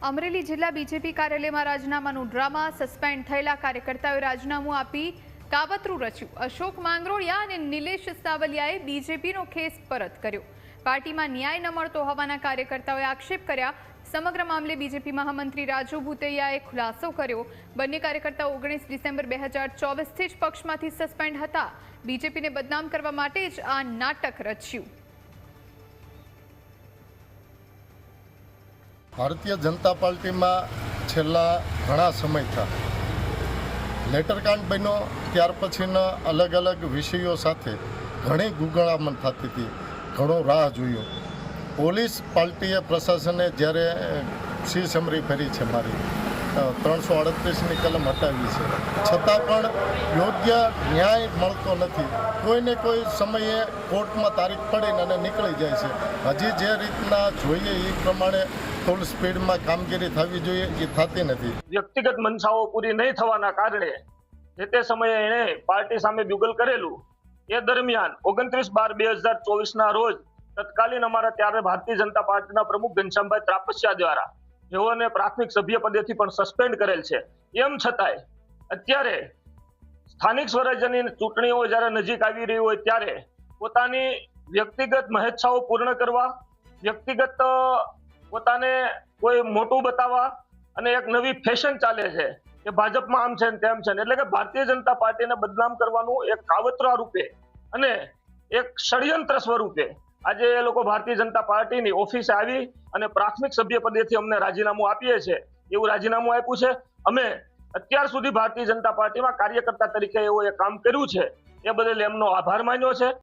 અમરેલી જિલ્લા બીજેપી કાર્યાલયમાં રાજીનામાનું drama. Suspend થયેલા કાર્યકર્તાઓએ રાજીનામું આપી કાવતરું રચ્યું. અશોક માંગરોળિયા અને નિલેશ સાવલિયાએ બીજેપીનો ખેસ પરત કર્યો. પાર્ટીમાં ન્યાય ન મળતો હોવાના કાર્યકર્તાઓએ આક્ષેપ કર્યા. સમગ્ર મામલે બીજેપી મહામંત્રી રાજુ ભૂતૈયાએ ખુલાસો કર્યો. બંને કાર્યકર્તાઓ 19 ડિસેમ્બર 2024થી જ પક્ષમાંથી સસ્પેન્ડ હતા. બીજેપીને બદનામ કરવા માટે જ આ નાટક રચ્યું. ભારતીય જનતા પાર્ટીમાં છેલ્લા ઘણા સમયથી લેટરકાંડ બન્યો ત્યાર પછીના અલગ અલગ વિષયો સાથે ઘણી ગુંગળામણ થતી હતી, ઘણો રાહ જોયો. પોલીસ પાર્ટીએ પ્રશાસને જ્યારે સમરી ફરી છે, મારી 338ની કલમ હટાવી છે, છતાં પણ યોગ્ય ન્યાય મળતો નથી. કોઈને કોઈ સમયે કોર્ટમાં તારીખ પડીને અને નીકળી જાય છે. હજી જે રીતના જોઈએ એ પ્રમાણે ફૂલ સ્પીડમાં કામગીરી થવી જોઈએ એ થતી નથી. વ્યક્તિગત મનસાઓ પૂરી નહીં થવાના કારણે જે તે સમયે એણે પાર્ટી સામે બ્યુગલ કરેલું. એ દરમિયાન 29/12/2024ના રોજ તત્કાલીન અમારા ત્યારે ભારતીય જનતા પાર્ટીના પ્રમુખ ઘનશ્યામભાઈ ત્રાપસિયા દ્વારા જેઓને પ્રાથમિક સભ્ય પદેથી પણ સસ્પેન્ડ કરેલ છે. એમ છતાંય અત્યારે સ્થાનિક સ્વરાજ્યની ચૂંટણીઓ જ્યારે નજીક આવી રહી હોય ત્યારે પોતાની વ્યક્તિગત મહેચ્છાઓ પૂર્ણ કરવા, વ્યક્તિગત પોતાને કોઈ મોટું બતાવવા અને એક નવી ફેશન ચાલે છે કે ભાજપમાં આમ છે ને તેમ છે, એટલે કે ભારતીય જનતા પાર્ટીને બદનામ કરવાનું એક કાવતરા રૂપે અને એક ષડયંત્ર સ્વરૂપે આજે એ લોકો ભારતીય જનતા પાર્ટીની ઓફિસે આવી અને પ્રાથમિક સભ્ય પદેથી અમને રાજીનામું આપીએ છે એવું રાજીનામું આપ્યું છે. અમે અત્યાર સુધી ભારતીય જનતા પાર્ટીમાં કાર્યકર્તા તરીકે એવું એ કામ કર્યું છે, એ બદલ એમનો આભાર માન્યો છે.